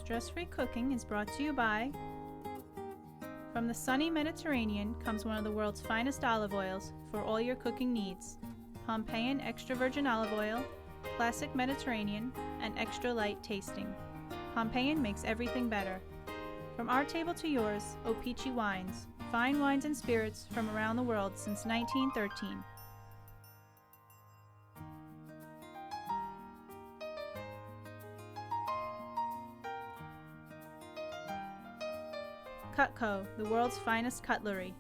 Stress-free cooking is brought to you by... From the sunny Mediterranean comes one of the world's finest olive oils for all your cooking needs. Pompeian extra virgin olive oil, classic Mediterranean, and extra light tasting. Pompeian makes everything better. From our table to yours, O-Pee-Chee Wines, fine wines and spirits from around the world since 1913. Cutco, the world's finest cutlery.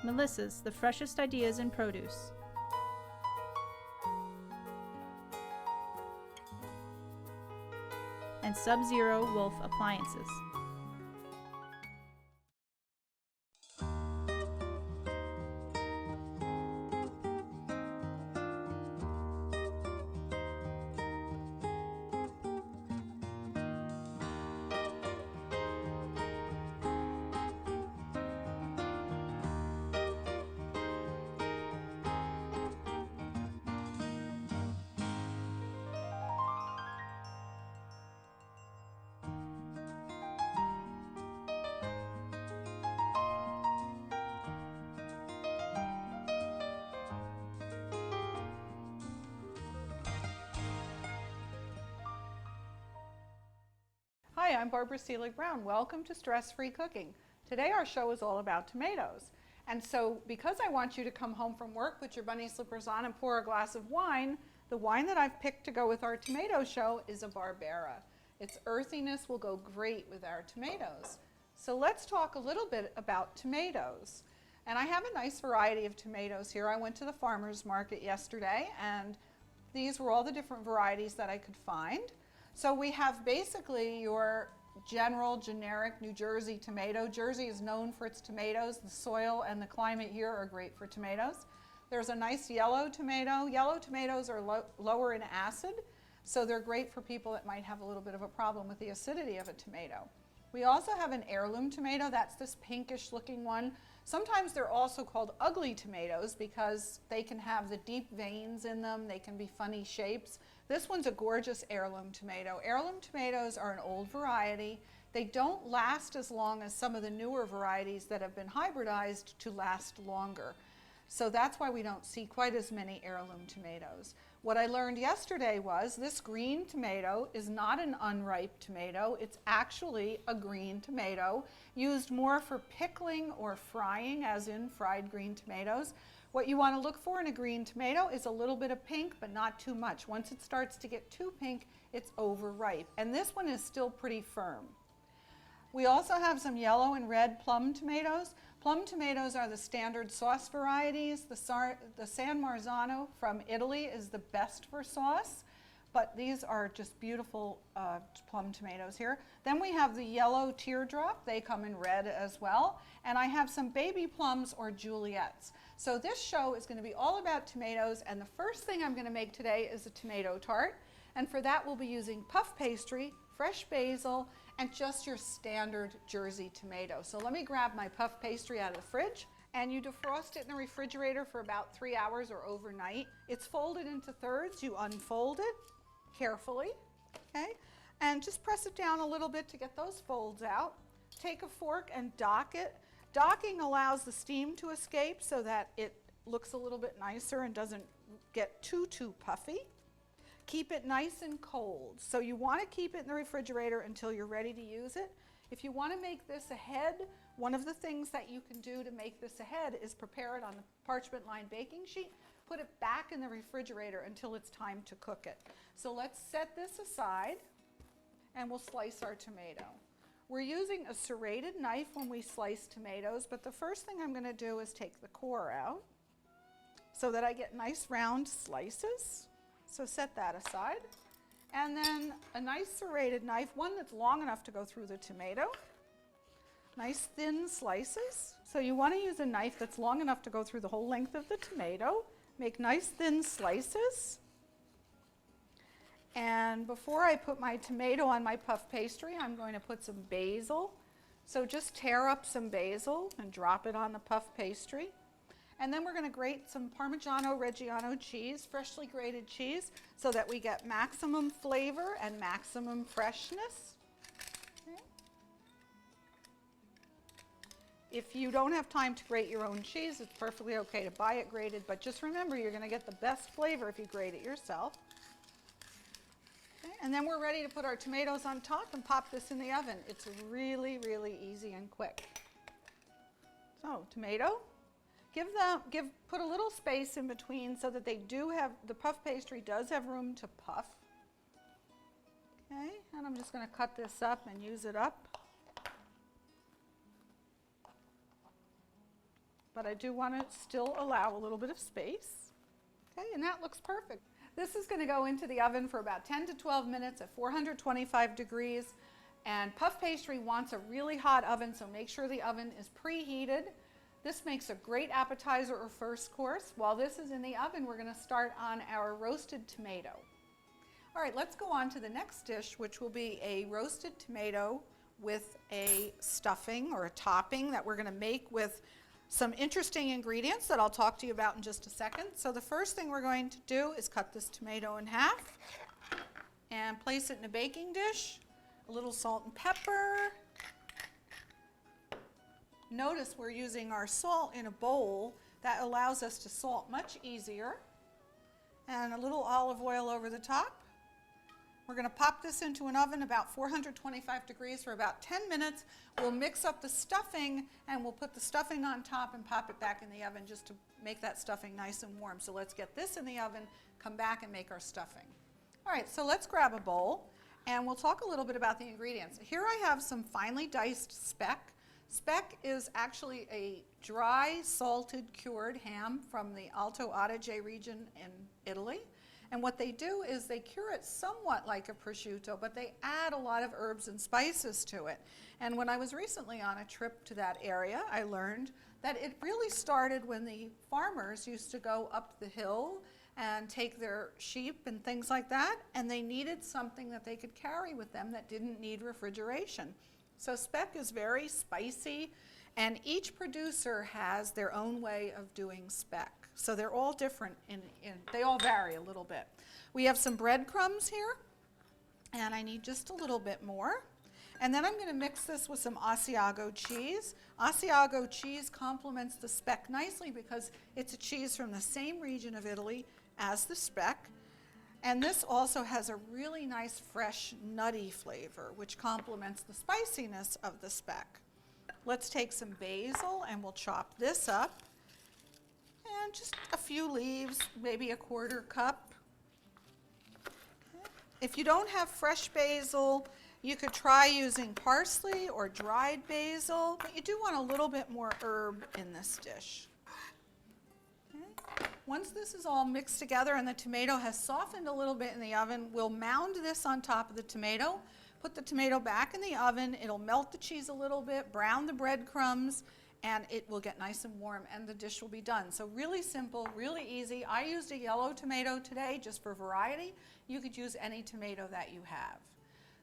Melissa's, the freshest ideas in produce. And Sub-Zero Wolf Appliances. Hi, I'm Barbara Seelig-Brown. Welcome to Stress-Free Cooking. Today our show is all about tomatoes. And so because I want you to come home from work, put your bunny slippers on and pour a glass of wine, the wine that I've picked to go with our tomato show is a Barbera. Its earthiness will go great with our tomatoes. So let's talk a little bit about tomatoes. And I have a nice variety of tomatoes here. I went to the farmer's market yesterday and these were all the different varieties that I could find. So we have basically your general, generic New Jersey tomato. Jersey is known for its tomatoes. The soil and the climate here are great for tomatoes. There's a nice yellow tomato. Yellow tomatoes are lower in acid, so they're great for people that might have a little bit of a problem with the acidity of a tomato. We also have an heirloom tomato. That's this pinkish looking one. Sometimes they're also called ugly tomatoes because they can have the deep veins in them. They can be funny shapes. This one's a gorgeous heirloom tomato. Heirloom tomatoes are an old variety. They don't last as long as some of the newer varieties that have been hybridized to last longer. So that's why we don't see quite as many heirloom tomatoes. What I learned yesterday was this green tomato is not an unripe tomato. It's actually a green tomato used more for pickling or frying, as in fried green tomatoes. What you want to look for in a green tomato is a little bit of pink, but not too much. Once it starts to get too pink, it's overripe. And this one is still pretty firm. We also have some yellow and red plum tomatoes. Plum tomatoes are the standard sauce varieties. The San Marzano from Italy is the best for sauce, but these are just beautiful plum tomatoes here. Then we have the yellow teardrop. They come in red as well. And I have some baby plums or Juliets. So this show is going to be all about tomatoes, and the first thing I'm going to make today is a tomato tart. And for that we'll be using puff pastry, fresh basil, and just your standard Jersey tomato. So let me grab my puff pastry out of the fridge, and you defrost it in the refrigerator for about 3 hours or overnight. It's folded into thirds. You unfold it carefully, okay? And just press it down a little bit to get those folds out. Take a fork and dock it. Docking allows the steam to escape so that it looks a little bit nicer and doesn't get too puffy. Keep it nice and cold. So you want to keep it in the refrigerator until you're ready to use it. If you want to make this ahead, one of the things that you can do to make this ahead is prepare it on the parchment lined baking sheet, put it back in the refrigerator until it's time to cook it. So let's set this aside and we'll slice our tomato. We're using a serrated knife when we slice tomatoes, but the first thing I'm going to do is take the core out so that I get nice round slices. So set that aside. And then a nice serrated knife, one that's long enough to go through the tomato. Nice thin slices. So you want to use a knife that's long enough to go through the whole length of the tomato. Make nice thin slices. And before I put my tomato on my puff pastry, I'm going to put some basil. So just tear up some basil and drop it on the puff pastry. And then we're going to grate some Parmigiano Reggiano cheese, freshly grated cheese, so that we get maximum flavor and maximum freshness. Okay. If you don't have time to grate your own cheese, it's perfectly okay to buy it grated, but just remember you're going to get the best flavor if you grate it yourself. Okay. And then we're ready to put our tomatoes on top and pop this in the oven. It's really, really easy and quick. So, tomato. Put a little space in between so that they do have, the puff pastry does have room to puff. Okay, and I'm just going to cut this up and use it up. But I do want to still allow a little bit of space. Okay, and that looks perfect. This is going to go into the oven for about 10 to 12 minutes at 425 degrees. And puff pastry wants a really hot oven, so make sure the oven is preheated. This makes a great appetizer or first course. While this is in the oven, we're going to start on our roasted tomato. All right, let's go on to the next dish, which will be a roasted tomato with a stuffing or a topping that we're going to make with some interesting ingredients that I'll talk to you about in just a second. So the first thing we're going to do is cut this tomato in half and place it in a baking dish. A little salt and pepper. Notice we're using our salt in a bowl. That allows us to salt much easier. And a little olive oil over the top. We're going to pop this into an oven about 425 degrees for about 10 minutes. We'll mix up the stuffing and we'll put the stuffing on top and pop it back in the oven just to make that stuffing nice and warm. So let's get this in the oven, come back and make our stuffing. All right, so let's grab a bowl and we'll talk a little bit about the ingredients. Here I have some finely diced speck. Speck is actually a dry, salted, cured ham from the Alto Adige region in Italy. And what they do is they cure it somewhat like a prosciutto, but they add a lot of herbs and spices to it. And when I was recently on a trip to that area, I learned that it really started when the farmers used to go up the hill and take their sheep and things like that, and they needed something that they could carry with them that didn't need refrigeration. So speck is very spicy, and each producer has their own way of doing speck. So they're all different, they all vary a little bit. We have some breadcrumbs here, and I need just a little bit more. And then I'm going to mix this with some Asiago cheese. Asiago cheese complements the speck nicely because it's a cheese from the same region of Italy as the speck. And this also has a really nice, fresh, nutty flavor, which complements the spiciness of the speck. Let's take some basil and we'll chop this up. And just a few leaves, maybe a 1/4 cup. Okay. If you don't have fresh basil, you could try using parsley or dried basil, but you do want a little bit more herb in this dish. Okay. Once this is all mixed together and the tomato has softened a little bit in the oven, we'll mound this on top of the tomato, put the tomato back in the oven, it'll melt the cheese a little bit, brown the breadcrumbs, and it will get nice and warm and the dish will be done. So really simple, really easy. I used a yellow tomato today just for variety. You could use any tomato that you have.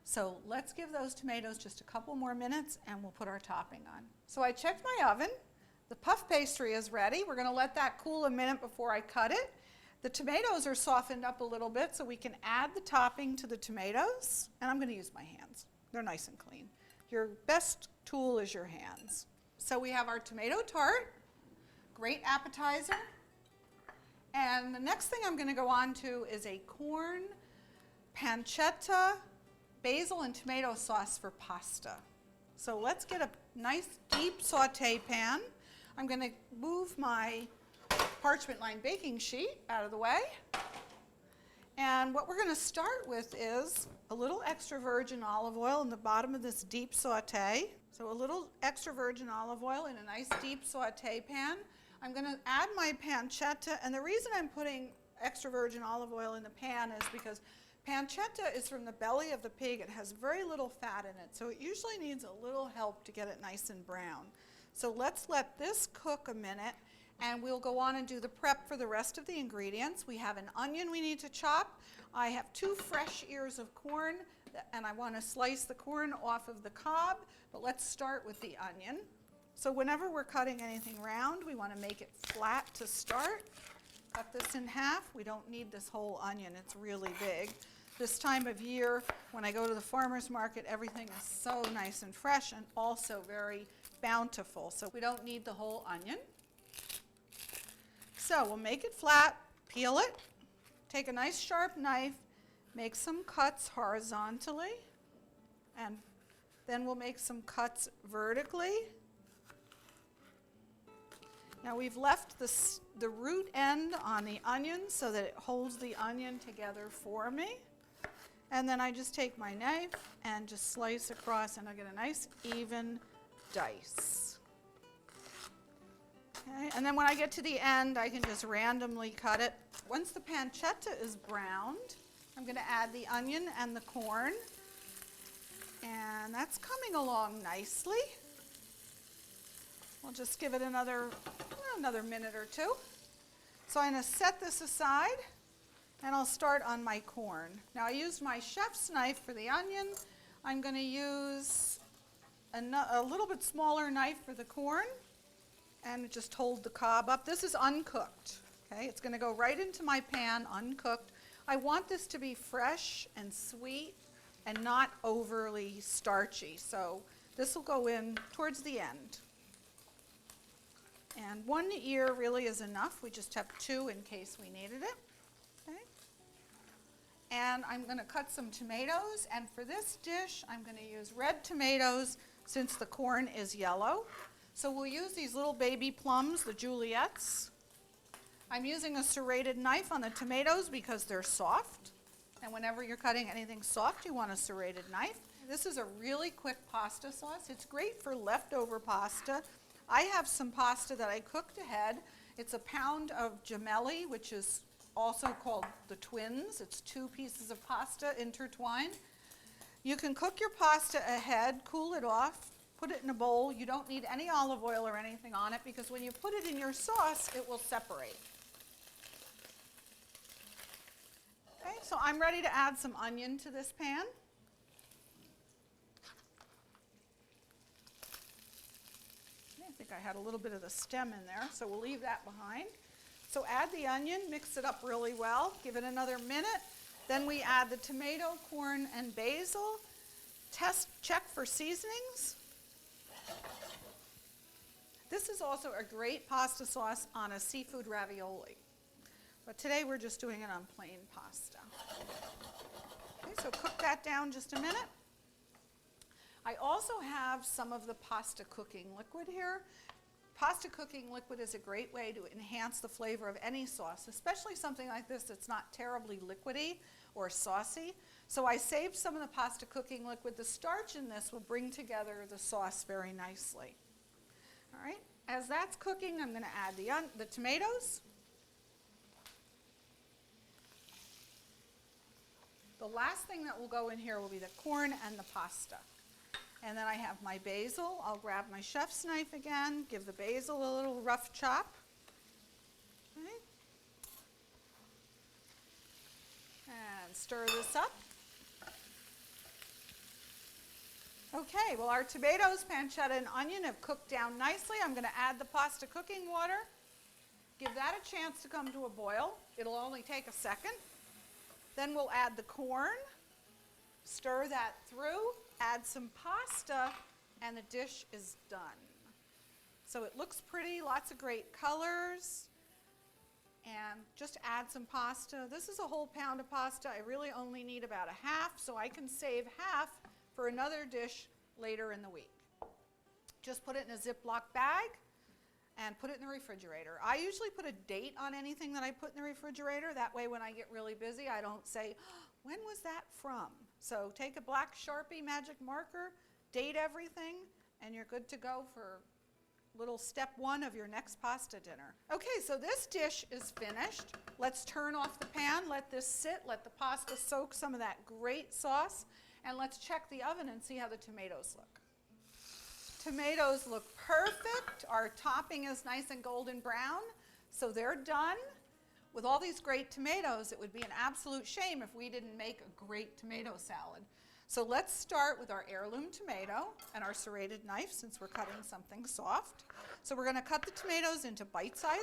So let's give those tomatoes just a couple more minutes and we'll put our topping on. So I checked my oven. The puff pastry is ready. We're going to let that cool a minute before I cut it. The tomatoes are softened up a little bit so we can add the topping to the tomatoes. And I'm going to use my hands. They're nice and clean. Your best tool is your hands. So we have our tomato tart, great appetizer. And the next thing I'm going to go on to is a corn pancetta, basil and tomato sauce for pasta. So let's get a nice deep saute pan. I'm going to move my parchment lined baking sheet out of the way. And what we're going to start with is a little extra virgin olive oil in the bottom of this deep saute. So a little extra virgin olive oil in a nice deep saute pan. I'm going to add my pancetta, and the reason I'm putting extra virgin olive oil in the pan is because pancetta is from the belly of the pig. It has very little fat in it, so it usually needs a little help to get it nice and brown. So let's let this cook a minute, and we'll go on and do the prep for the rest of the ingredients. We have an onion we need to chop. I have 2 fresh ears of corn, and I want to slice the corn off of the cob, but let's start with the onion. So whenever we're cutting anything round, we want to make it flat to start. Cut this in half. We don't need this whole onion. It's really big. This time of year, when I go to the farmer's market, everything is so nice and fresh and also very bountiful. So we don't need the whole onion. So we'll make it flat, peel it, take a nice sharp knife, make some cuts horizontally, and then we'll make some cuts vertically. Now we've left the root end on the onion so that it holds the onion together for me. And then I just take my knife and just slice across, and I get a nice even dice. Okay, and then when I get to the end, I can just randomly cut it. Once the pancetta is browned, I'm going to add the onion and the corn. And that's coming along nicely. We'll just give it another minute or two. So I'm going to set this aside, and I'll start on my corn. Now I used my chef's knife for the onion. I'm going to use a little bit smaller knife for the corn, and just hold the cob up. This is uncooked. Okay, it's going to go right into my pan uncooked. I want this to be fresh and sweet and not overly starchy. So this will go in towards the end. And 1 ear really is enough. We just have 2 in case we needed it. Okay. And I'm going to cut some tomatoes. And for this dish, I'm going to use red tomatoes since the corn is yellow. So we'll use these little baby plums, the Juliettes. I'm using a serrated knife on the tomatoes because they're soft. And whenever you're cutting anything soft, you want a serrated knife. This is a really quick pasta sauce. It's great for leftover pasta. I have some pasta that I cooked ahead. It's a pound of gemelli, which is also called the twins. It's 2 pieces of pasta intertwined. You can cook your pasta ahead, cool it off, put it in a bowl. You don't need any olive oil or anything on it because when you put it in your sauce, it will separate. Okay, so I'm ready to add some onion to this pan. I think I had a little bit of the stem in there, so we'll leave that behind. So add the onion, mix it up really well, give it another minute. Then we add the tomato, corn, and basil. Check for seasonings. This is also a great pasta sauce on a seafood ravioli. But today we're just doing it on plain pasta. Okay, so cook that down just a minute. I also have some of the pasta cooking liquid here. Pasta cooking liquid is a great way to enhance the flavor of any sauce, especially something like this that's not terribly liquidy or saucy. So I saved some of the pasta cooking liquid. The starch in this will bring together the sauce very nicely. All right, as that's cooking, I'm going to add the tomatoes. The last thing that will go in here will be the corn and the pasta. And then I have my basil. I'll grab my chef's knife again, give the basil a little rough chop. Okay. And stir this up. Okay, well our tomatoes, pancetta, and onion have cooked down nicely. I'm going to add the pasta cooking water. Give that a chance to come to a boil. It'll only take a second. Then we'll add the corn. Stir that through. Add some pasta, and the dish is done. So it looks pretty, lots of great colors. And just add some pasta. This is a whole pound of pasta. I really only need about a half, so I can save half for another dish later in the week. Just put it in a Ziploc bag and put it in the refrigerator. I usually put a date on anything that I put in the refrigerator. That way when I get really busy, I don't say, when was that from? So take a black Sharpie magic marker, date everything, and you're good to go for little step 1 of your next pasta dinner. Okay, so this dish is finished. Let's turn off the pan, let this sit, let the pasta soak some of that great sauce, and let's check the oven and see how the tomatoes look. Tomatoes look perfect. Our topping is nice and golden brown, so they're done. With all these great tomatoes, it would be an absolute shame if we didn't make a great tomato salad. So let's start with our heirloom tomato and our serrated knife since we're cutting something soft. So we're going to cut the tomatoes into bite-sized